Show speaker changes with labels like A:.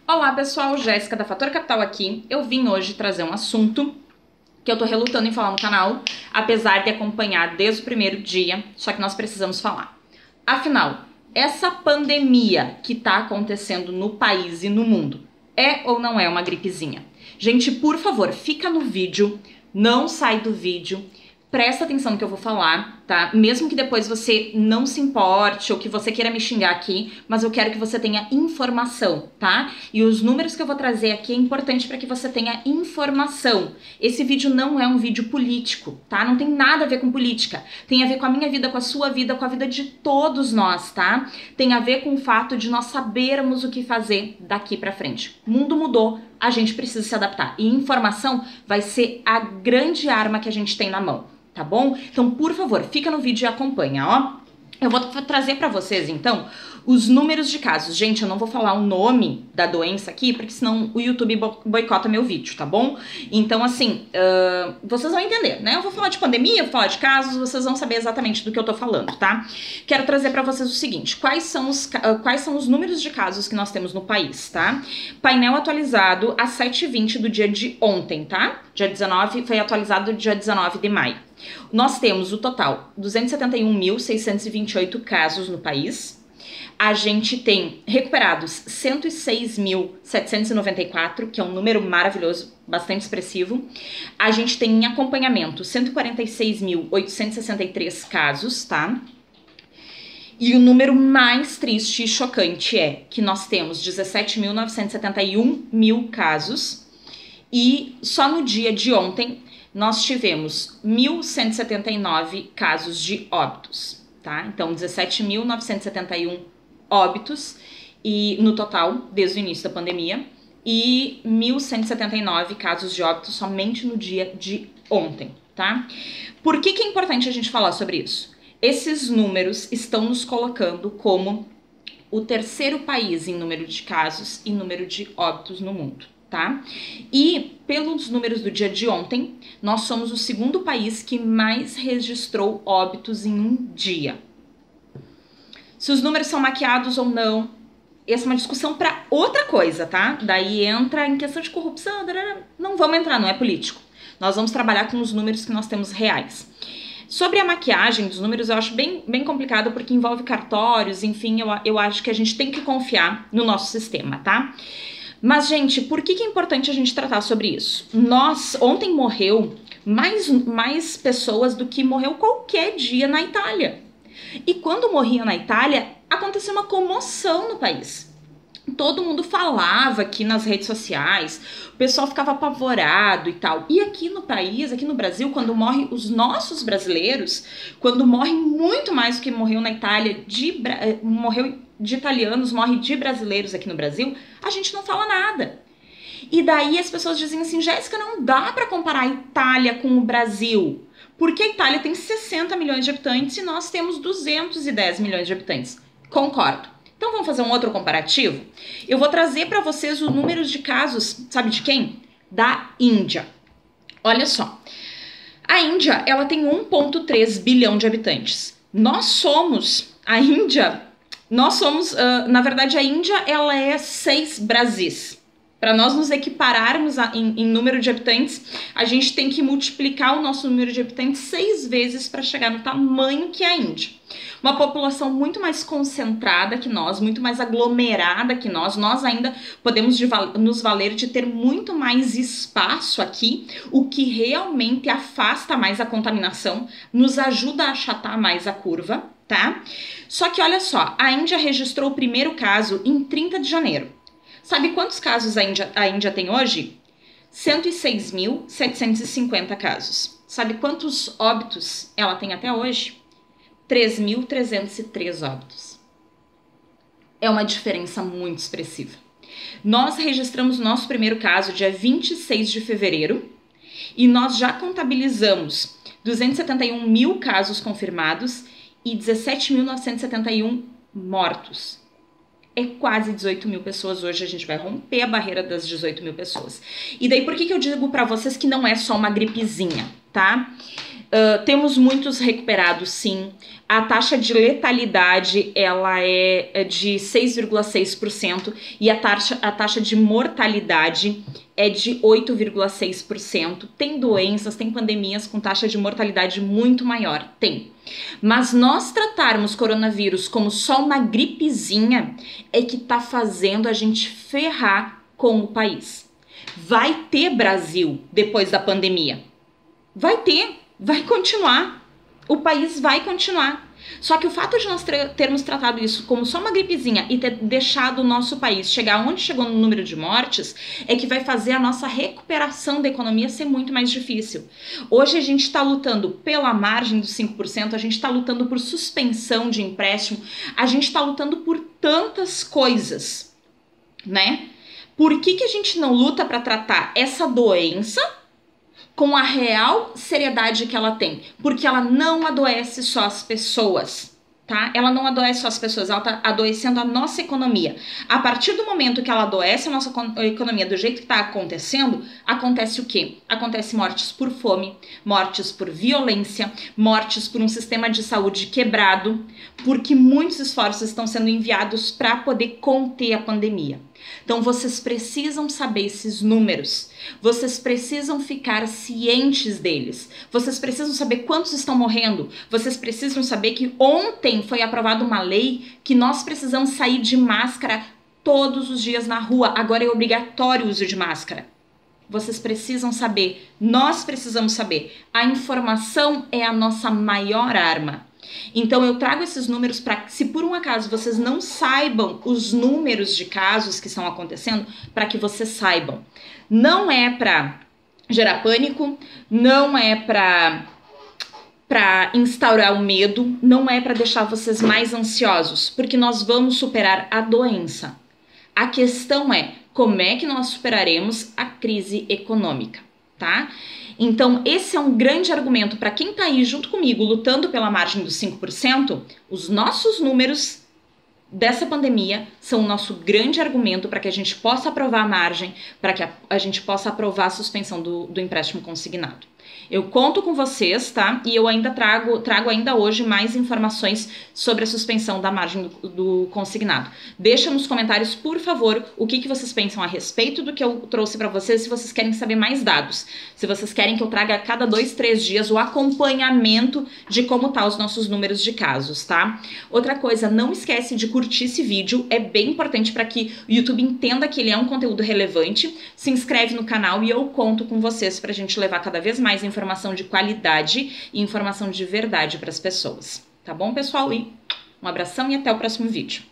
A: Olá pessoal, Jéssica da Fator Capital aqui. Eu vim hoje trazer um assunto que eu tô relutando em falar no canal, apesar de acompanhar desde o primeiro dia, só que nós precisamos falar. Afinal, essa pandemia que tá acontecendo no país e no mundo é ou não é uma gripezinha? Gente, por favor, fica no vídeo, não sai do vídeo. Presta atenção no que eu vou falar, tá? Mesmo que depois você não se importe ou que você queira me xingar aqui, mas eu quero que você tenha informação, tá? E os números que eu vou trazer aqui é importante para que você tenha informação. Esse vídeo não é um vídeo político, tá? Não tem nada a ver com política. Tem a ver com a minha vida, com a sua vida, com a vida de todos nós, tá? Tem a ver com o fato de nós sabermos o que fazer daqui para frente. O mundo mudou, a gente precisa se adaptar. E informação vai ser a grande arma que a gente tem na mão. Tá bom? Então, por favor, fica no vídeo e acompanha, ó. Eu vou trazer pra vocês, então, os números de casos. Gente, eu não vou falar o nome da doença aqui, porque senão o YouTube boicota meu vídeo, tá bom? Então, assim, vocês vão entender, né? Eu vou falar de pandemia, eu vou falar de casos, vocês vão saber exatamente do que eu tô falando, tá? Quero trazer pra vocês o seguinte, quais são os números de casos que nós temos no país, tá? Painel atualizado às 7h20 do dia de ontem, tá? Dia 19, foi atualizado dia 19 de maio. Nós temos o total 271.628 casos no país. A gente tem recuperados 106.794, que é um número maravilhoso, bastante expressivo. A gente tem em acompanhamento 146.863 casos, tá? E o número mais triste e chocante é que nós temos 17.971 casos e só no dia de ontem nós tivemos 1.179 casos de óbitos, tá? Então, 17.971 óbitos e, no total, desde o início da pandemia, e 1.179 casos de óbitos somente no dia de ontem, tá? Por que é importante a gente falar sobre isso? Esses números estão nos colocando como o terceiro país em número de casos e número de óbitos no mundo. Tá? E pelos números do dia de ontem, nós somos o segundo país que mais registrou óbitos em um dia. Se os números são maquiados ou não, essa é uma discussão para outra coisa, tá? Daí entra em questão de corrupção, não vamos entrar, não é político. Nós vamos trabalhar com os números que nós temos reais. Sobre a maquiagem dos números, eu acho bem complicado porque envolve cartórios, enfim, eu acho que a gente tem que confiar no nosso sistema, tá? Mas, gente, por que é importante a gente tratar sobre isso? Ontem morreu mais pessoas do que morreu qualquer dia na Itália. E quando morria na Itália, aconteceu uma comoção no país. Todo mundo falava aqui nas redes sociais, o pessoal ficava apavorado e tal. E aqui no país, aqui no Brasil, quando morrem os nossos brasileiros, quando morrem muito mais do que morreu na Itália, morreu de italianos, morre de brasileiros aqui no Brasil, a gente não fala nada. E daí as pessoas dizem assim, Jéssica, não dá pra comparar a Itália com o Brasil, porque a Itália tem 60 milhões de habitantes e nós temos 210 milhões de habitantes. Concordo. Então vamos fazer um outro comparativo? Eu vou trazer para vocês os números de casos, sabe de quem? Da Índia. Olha só, a Índia, ela tem 1,3 bilhão de habitantes. Na verdade, a Índia, ela é 6 Brasis. Para nós nos equipararmos em número de habitantes, a gente tem que multiplicar o nosso número de habitantes 6 vezes para chegar no tamanho que é a Índia. Uma população muito mais concentrada que nós, muito mais aglomerada que nós ainda podemos nos valer de ter muito mais espaço aqui, o que realmente afasta mais a contaminação, nos ajuda a achatar mais a curva, tá? Só que olha só, a Índia registrou o primeiro caso em 30 de janeiro. Sabe quantos casos a Índia tem hoje? 106.750 casos. Sabe quantos óbitos ela tem até hoje? 3.303 óbitos. É uma diferença muito expressiva. Nós registramos o nosso primeiro caso dia 26 de fevereiro e nós já contabilizamos 271 mil casos confirmados e 17.971 mortos. É quase 18 mil pessoas hoje, a gente vai romper a barreira das 18 mil pessoas. E daí por que eu digo pra vocês que não é só uma gripezinha, tá? Temos muitos recuperados, sim. A taxa de letalidade ela é de 6,6% e a taxa de mortalidade é de 8,6%. Tem doenças, tem pandemias com taxa de mortalidade muito maior, tem. Mas nós tratarmos coronavírus como só uma gripezinha é que tá fazendo a gente ferrar com o país. Vai ter Brasil depois da pandemia. Vai ter. Vai continuar, o país vai continuar. Só que o fato de nós termos tratado isso como só uma gripezinha e ter deixado o nosso país chegar onde chegou no número de mortes é que vai fazer a nossa recuperação da economia ser muito mais difícil. Hoje a gente está lutando pela margem dos 5%, a gente está lutando por suspensão de empréstimo, a gente está lutando por tantas coisas, né? Por que a gente não luta para tratar essa doença com a real seriedade que ela tem? Porque ela não adoece só as pessoas, tá? Ela não adoece só as pessoas, ela tá adoecendo a nossa economia. A partir do momento que ela adoece a nossa economia do jeito que tá acontecendo, acontece o quê? Acontece mortes por fome, mortes por violência, mortes por um sistema de saúde quebrado, porque muitos esforços estão sendo enviados para poder conter a pandemia. Então vocês precisam saber esses números, vocês precisam ficar cientes deles, vocês precisam saber quantos estão morrendo, vocês precisam saber que ontem foi aprovada uma lei que nós precisamos sair de máscara todos os dias na rua, agora é obrigatório o uso de máscara. Vocês precisam saber, nós precisamos saber, a informação é a nossa maior arma. Então eu trago esses números para que, se por um acaso vocês não saibam os números de casos que estão acontecendo, para que vocês saibam. Não é para gerar pânico, não é para instaurar o medo, não é para deixar vocês mais ansiosos, porque nós vamos superar a doença. A questão é como é que nós superaremos a crise econômica, tá? Então, esse é um grande argumento para quem está aí junto comigo lutando pela margem dos 5%. Os nossos números dessa pandemia são o nosso grande argumento para que a gente possa aprovar a margem, para que a gente possa aprovar a suspensão do empréstimo consignado. Eu conto com vocês, tá? E eu ainda trago ainda hoje mais informações sobre a suspensão da margem do consignado. Deixa nos comentários, por favor, o que vocês pensam a respeito do que eu trouxe para vocês, se vocês querem saber mais dados, se vocês querem que eu traga a cada 2, 3 dias o acompanhamento de como tá os nossos números de casos, tá? Outra coisa, não esquece de curtir esse vídeo, é bem importante para que o YouTube entenda que ele é um conteúdo relevante. Se inscreve no canal e eu conto com vocês pra gente levar cada vez mais informação de qualidade e informação de verdade para as pessoas. Tá bom, pessoal? E um abração e até o próximo vídeo.